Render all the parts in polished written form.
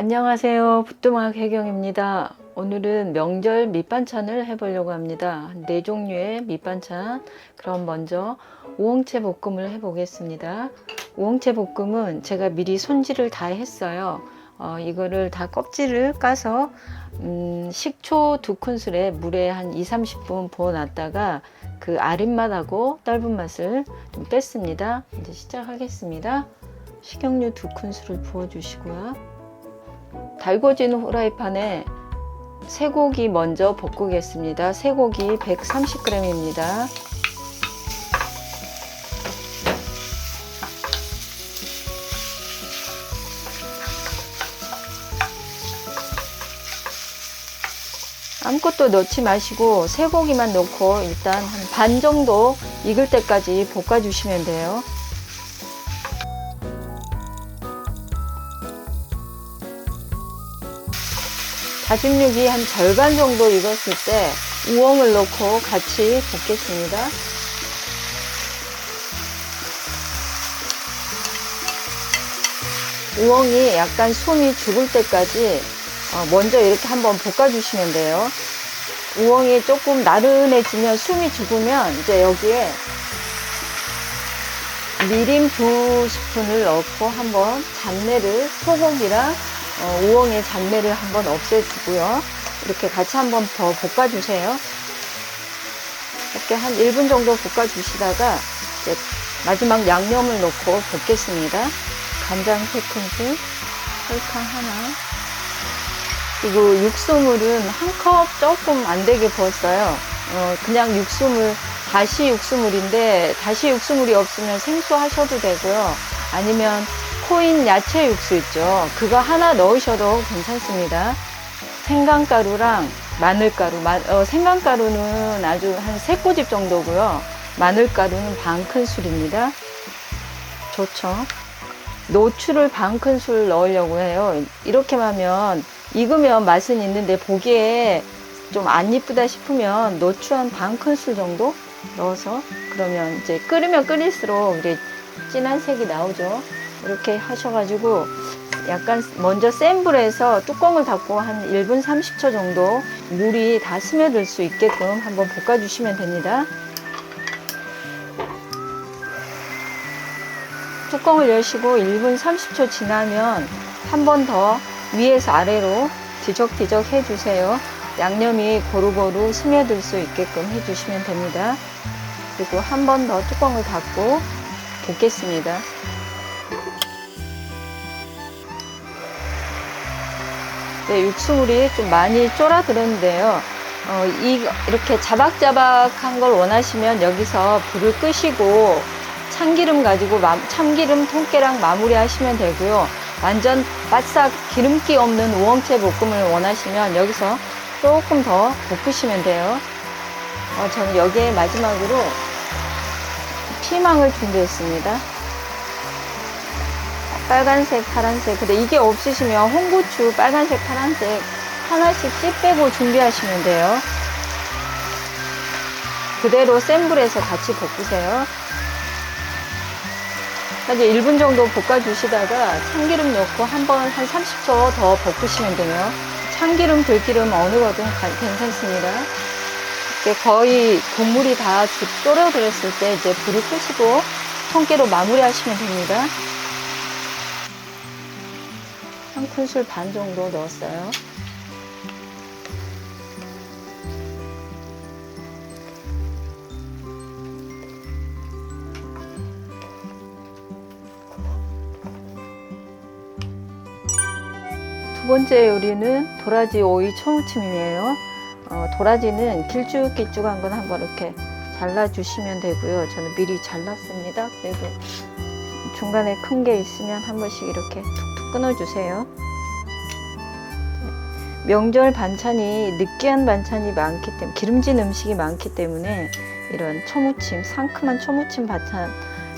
안녕하세요. 부뚜막 혜경입니다. 오늘은 명절 밑반찬을 해보려고 합니다. 4종류의 밑반찬. 그럼 먼저 우엉채 볶음을 해보겠습니다. 우엉채 볶음은 제가 미리 손질을 다 했어요. 이거를 다 껍질을 까서 식초 2큰술에 물에 한 2-30분 부어놨다가 그 아린맛하고 떫은 맛을 좀 뺐습니다. 이제 시작하겠습니다. 식용유 2큰술을 부어주시고요. 달궈진 후라이팬에 쇠고기 먼저 볶겠습니다. 쇠고기 130g입니다. 아무것도 넣지 마시고 쇠고기만 넣고 일단 한 반 정도 익을 때까지 볶아 주시면 돼요. 다진 육이 한 절반 정도 익었을 때 우엉을 넣고 같이 볶겠습니다. 우엉이 약간 숨이 죽을 때까지 먼저 이렇게 한번 볶아주시면 돼요. 우엉이 조금 나른해지면 숨이 죽으면 이제 여기에 미림 2스푼을 넣고 한번 잡내를 소고기랑 우엉의 잡내를 한번 없애주고요. 이렇게 같이 한번 더 볶아주세요. 이렇게 한 1분 정도 볶아주시다가 이제 마지막 양념을 넣고 볶겠습니다. 간장 3큰술, 설탕 하나, 그리고 육수물은 한 컵 조금 안 되게 부었어요. 그냥 육수물, 다시 육수물인데 다시 육수물이 없으면 생수 하셔도 되고요. 아니면 코인 야채 육수 있죠. 그거 하나 넣으셔도 괜찮습니다. 생강가루랑 마늘가루, 생강가루는 아주 한 3꼬집 정도고요. 마늘가루는 반 큰술입니다. 좋죠. 노추를 반 큰술 넣으려고 해요. 이렇게만 하면 익으면 맛은 있는데 보기에 좀 안 이쁘다 싶으면 노추 한 반 큰술 정도 넣어서, 그러면 이제 끓이면 끓일수록 이제 진한 색이 나오죠. 이렇게 하셔가지고 약간 먼저 센 불에서 뚜껑을 닫고 한 1분 30초 정도 물이 다 스며들 수 있게끔 한번 볶아주시면 됩니다. 뚜껑을 여시고 1분 30초 지나면 한 번 더 위에서 아래로 뒤적뒤적 해주세요. 양념이 고루고루 스며들 수 있게끔 해주시면 됩니다. 그리고 한 번 더 뚜껑을 닫고 볶겠습니다. 네, 육수물이 좀 많이 쫄아들었는데요. 이렇게 자박자박한 걸 원하시면 여기서 불을 끄시고 참기름 가지고 참기름 통깨랑 마무리 하시면 되고요. 완전 바싹 기름기 없는 우엉채 볶음을 원하시면 여기서 조금 더 볶으시면 돼요. 저는 여기에 마지막으로 피망을 준비했습니다. 빨간색, 파란색. 근데 이게 없으시면 홍고추 빨간색, 파란색 하나씩 씨 빼고 준비하시면 돼요. 그대로 센 불에서 같이 볶으세요. 이제 1분 정도 볶아주시다가 참기름 넣고 한 30초 더 볶으시면 돼요. 참기름, 들기름 어느 거든 괜찮습니다. 이렇게 거의 국물이 다 졸여들었을 때 이제 불을 끄시고 통깨로 마무리 하시면 됩니다. 한 큰술 반 정도 넣었어요. 두 번째 요리는 도라지 오이 초무침이에요. 도라지는 길쭉길쭉한 건 한번 이렇게 잘라주시면 되고요. 저는 미리 잘랐습니다. 그래도 중간에 큰 게 있으면 한 번씩 이렇게 툭툭 끊어주세요. 명절 반찬이 느끼한 반찬이 많기 때문에, 기름진 음식이 많기 때문에 이런 초무침, 상큼한 초무침 반찬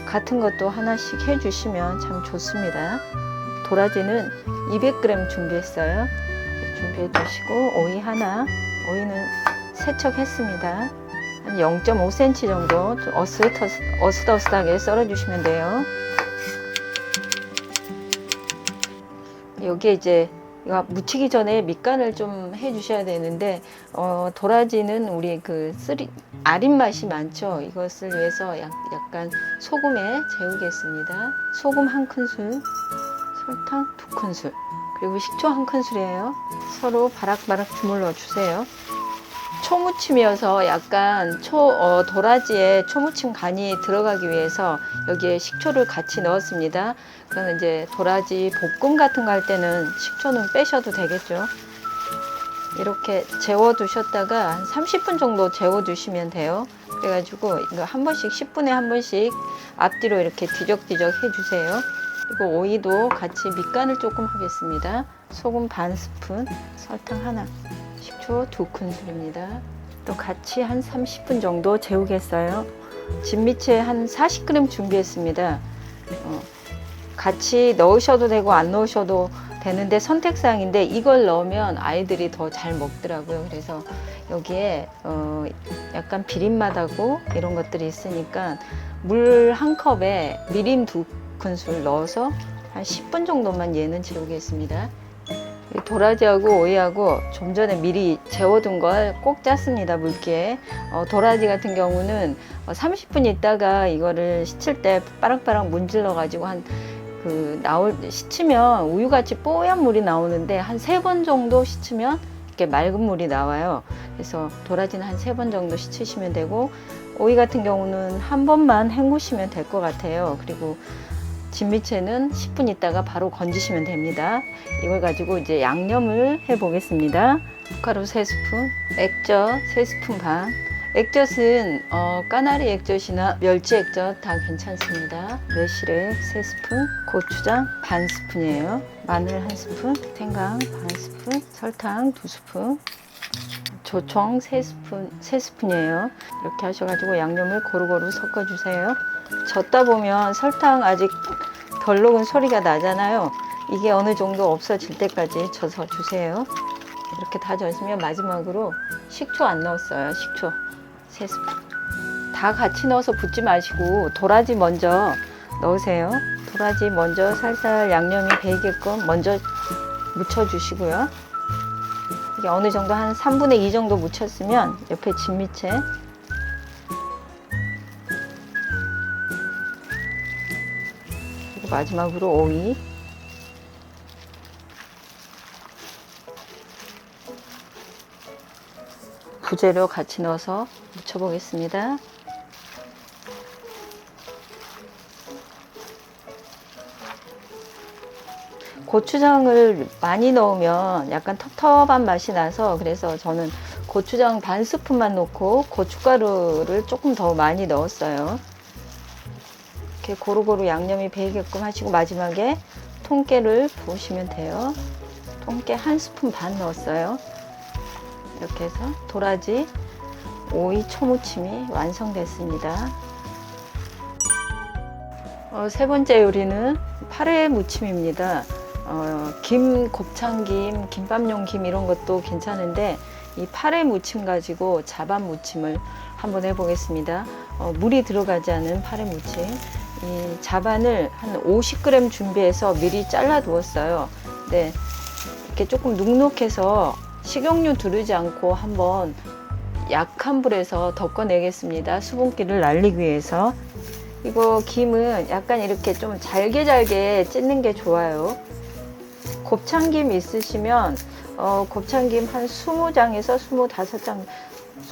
같은 것도 하나씩 해주시면 참 좋습니다. 도라지는 200g 준비했어요. 준비해 두시고 오이 하나, 오이는 세척했습니다. 한 0.5cm 정도 좀 어슷어슷하게 썰어주시면 돼요. 여기에 이제 이거 무치기 전에 밑간을 좀 해주셔야 되는데 도라지는 우리 아린 맛이 많죠. 이것을 위해서 약간 소금에 재우겠습니다. 소금 1큰술, 설탕 2큰술, 그리고 식초 1큰술이에요. 서로 바락바락 주물러 주세요. 초무침이어서 약간 도라지에 초무침 간이 들어가기 위해서 여기에 식초를 같이 넣었습니다. 그러면 이제 도라지 볶음 같은 거 할 때는 식초는 빼셔도 되겠죠. 이렇게 재워 두셨다가 한 30분 정도 재워 두시면 돼요. 그래가지고 이거 한 번씩 10분에 한 번씩 앞뒤로 이렇게 뒤적뒤적 해주세요. 그리고 오이도 같이 밑간을 조금 하겠습니다. 소금 반 스푼, 설탕 하나, 식초 2큰술입니다. 또 같이 한 30분 정도 재우겠어요. 진미채 한 40g 준비했습니다. 같이 넣으셔도 되고 안 넣으셔도 되는데 선택사항인데 이걸 넣으면 아이들이 더 잘 먹더라고요. 그래서 여기에 약간 비린맛하고 이런 것들이 있으니까 물 1컵에 미림 2큰술 넣어서 한 10분 정도만 얘는 재우겠습니다. 도라지하고 오이하고 좀 전에 미리 재워둔 걸 꼭 짰습니다. 물기에. 도라지 같은 경우는 30분 있다가 이거를 씻을 때 빠락빠락 문질러 가지고 씻으면 우유같이 뽀얀 물이 나오는데 한 3번 정도 씻으면 이렇게 맑은 물이 나와요. 그래서 도라지는 한 3번 정도 씻으시면 되고, 오이 같은 경우는 한 번만 헹구시면 될 것 같아요. 그리고 진미채는 10분 있다가 바로 건지시면 됩니다. 이걸 가지고 이제 양념을 해 보겠습니다. 고춧가루 3스푼, 액젓 3스푼 반. 액젓은 까나리 액젓이나 멸치 액젓 다 괜찮습니다. 매실액 3스푼, 고추장 반 스푼이에요. 마늘 1스푼, 생강 반 스푼, 설탕 2스푼, 조청 3스푼이에요. 이렇게 하셔가지고 양념을 고루고루 섞어주세요. 젓다 보면 설탕 아직 덜 녹은 소리가 나잖아요. 이게 어느 정도 없어질 때까지 젓어 주세요. 이렇게 다 젓으면 마지막으로 식초 안 넣었어요. 식초 3스푼. 다 같이 넣어서 붓지 마시고 도라지 먼저 넣으세요. 도라지 먼저 살살 양념이 배이게끔 먼저 묻혀주시고요. 이게 어느 정도 한 3분의 2 정도 묻혔으면 옆에 진미채, 그리고 마지막으로 오이, 부재료 같이 넣어서 묻혀보겠습니다. 고추장을 많이 넣으면 약간 텁텁한 맛이 나서, 그래서 저는 고추장 반 스푼만 넣고 고춧가루를 조금 더 많이 넣었어요. 이렇게 고루고루 양념이 배이게끔 하시고 마지막에 통깨를 부으시면 돼요. 통깨 1스푼 반 넣었어요. 이렇게 해서 도라지 오이 초무침이 완성됐습니다. 세 번째 요리는 파래 무침입니다. 김, 곱창김, 김밥용 김 이런 것도 괜찮은데 이 파래 무침 가지고 자반 무침을 한번 해보겠습니다. 물이 들어가지 않은 파래 무침. 이 자반을 한 50g 준비해서 미리 잘라 두었어요. 네, 이렇게 조금 눅눅해서 식용유 두르지 않고 한번 약한 불에서 덮어내겠습니다. 수분기를 날리기 위해서. 이거 김은 약간 이렇게 좀 잘게 찢는 게 좋아요. 곱창김 있으시면 곱창김 한 20장에서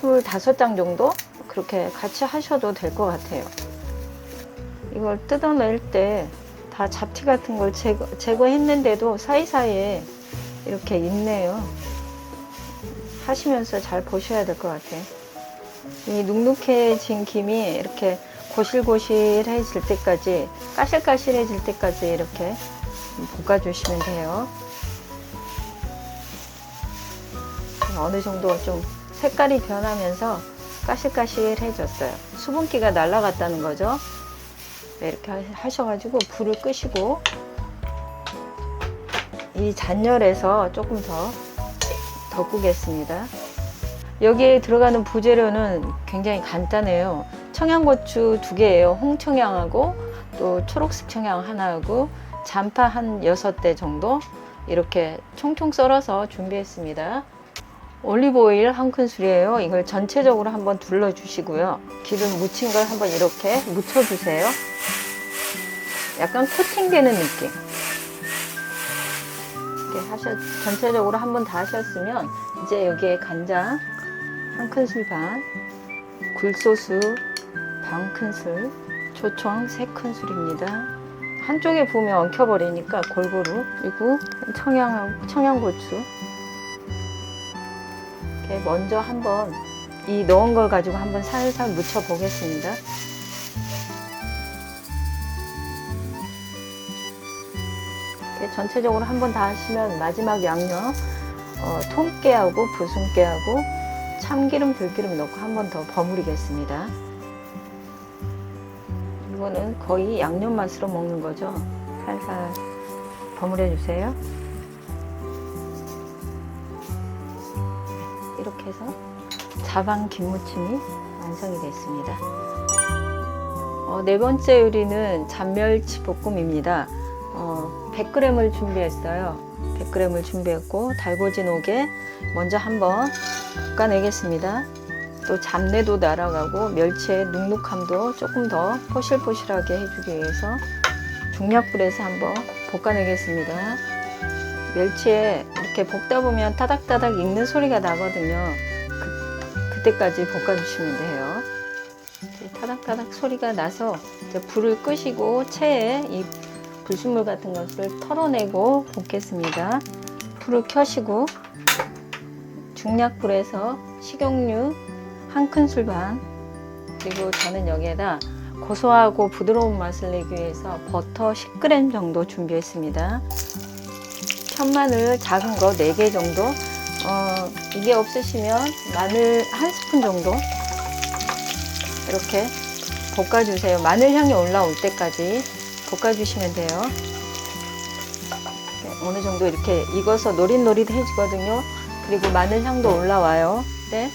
25장 정도 그렇게 같이 하셔도 될 것 같아요. 이걸 뜯어낼 때 다 잡티 같은 걸 제거했는데도 사이사이에 이렇게 있네요. 하시면서 잘 보셔야 될 것 같아요. 이 눅눅해진 김이 이렇게 고실고실해질 때까지, 까실까실해질 때까지 이렇게 볶아주시면 돼요. 어느 정도 좀 색깔이 변하면서 까실까실해졌어요. 수분기가 날아갔다는 거죠. 네, 이렇게 하셔가지고 불을 끄시고 이 잔열에서 조금 더 덮으겠습니다. 여기에 들어가는 부재료는 굉장히 간단해요. 청양고추 2개예요. 홍청양하고 또 초록색 청양 하나하고 잔파 한 6대 정도, 이렇게 총총 썰어서 준비했습니다. 올리브 오일 1큰술이에요. 이걸 전체적으로 한번 둘러 주시고요. 기름 묻힌 걸 한번 이렇게 묻혀 주세요. 약간 코팅되는 느낌. 이렇게 전체적으로 한번 다 하셨으면 이제 여기에 간장 1큰술 반, 굴소스 반큰술, 조청 3큰술입니다. 한쪽에 부으면 엉켜버리니까 골고루. 그리고 청양고추. 이렇게 먼저 한번 이 넣은 걸 가지고 한번 살살 묻혀 보겠습니다. 이렇게 전체적으로 한번 다 하시면 마지막 양념 통깨하고 부순깨하고 참기름, 들기름 넣고 한번 더 버무리겠습니다. 이거는 거의 양념 맛으로 먹는 거죠. 살살 버무려 주세요. 이렇게 해서 자방 김무침이 완성이 됐습니다. 네 번째 요리는 잔멸치 볶음입니다. 100g을 준비했어요. 100g을 준비했고 달궈진 옥에 먼저 한번 볶아내겠습니다. 또 잡내도 날아가고 멸치의 눅눅함도 조금 더 포실포실하게 해주기 위해서 중약불에서 한번 볶아내겠습니다. 멸치에 이렇게 볶다 보면 타닥타닥 익는 소리가 나거든요. 그때까지 볶아주시면 돼요. 타닥타닥 소리가 나서 이제 불을 끄시고 체에 이 불순물 같은 것을 털어내고 볶겠습니다. 불을 켜시고 중약불에서 식용유 1큰술 반, 그리고 저는 여기에다 고소하고 부드러운 맛을 내기 위해서 버터 10g 정도 준비했습니다. 천마늘 작은 거 4개 정도, 이게 없으시면 마늘 1스푼 정도 이렇게 볶아주세요. 마늘 향이 올라올 때까지 볶아주시면 돼요. 어느 정도 이렇게 익어서 노릿노릿해지거든요. 그리고 마늘 향도 올라와요. 네.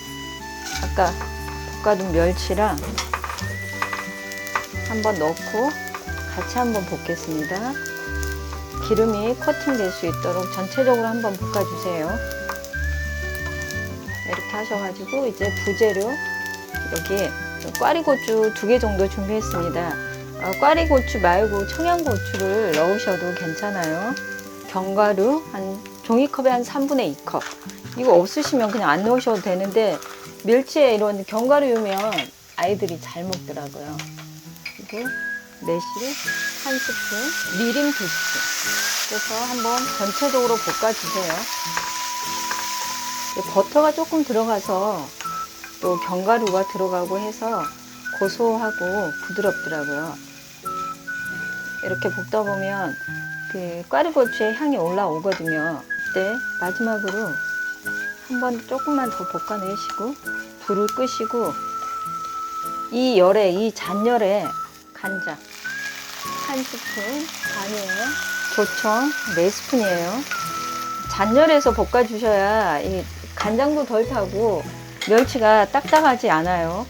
아까 볶아둔 멸치랑 한번 넣고 같이 한번 볶겠습니다. 기름이 코팅될 수 있도록 전체적으로 한번 볶아주세요. 이렇게 하셔가지고 이제 부재료 여기 꽈리고추 2개 정도 준비했습니다. 꽈리고추 말고 청양고추를 넣으셔도 괜찮아요. 견과류 종이컵에 한 3분의 2컵. 이거 없으시면 그냥 안 넣으셔도 되는데 멸치에 이런 견과류면 아이들이 잘 먹더라고요. 그리고 매실 1스푼, 미림 2스푼. 그래서 한번 전체적으로 볶아주세요. 버터가 조금 들어가서 또 견과류가 들어가고 해서 고소하고 부드럽더라고요. 이렇게 볶다 보면 그 꽈리고추의 향이 올라오거든요. 그때 마지막으로 한번 조금만 더 볶아내시고 불을 끄시고 이 잔열에 간장 1스푼 반이에요. 조청 4스푼이에요. 잔열에서 볶아주셔야 이 간장도 덜 타고 멸치가 딱딱하지 않아요.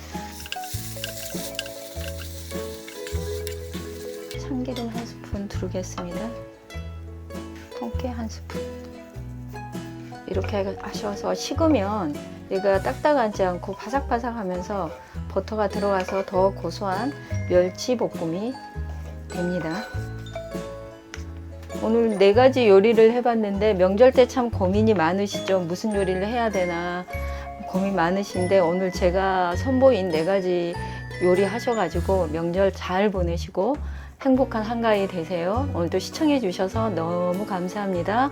참기름 1스푼 두르겠습니다. 통깨 1스푼. 이렇게 하셔서 식으면 얘가 딱딱하지 않고 바삭바삭하면서 버터가 들어가서 더 고소한 멸치 볶음이 됩니다. 오늘 4가지 요리를 해봤는데 명절 때 참 고민이 많으시죠? 무슨 요리를 해야 되나 고민 많으신데 오늘 제가 선보인 4가지 요리 하셔가지고 명절 잘 보내시고 행복한 한가위 되세요. 오늘도 시청해 주셔서 너무 감사합니다.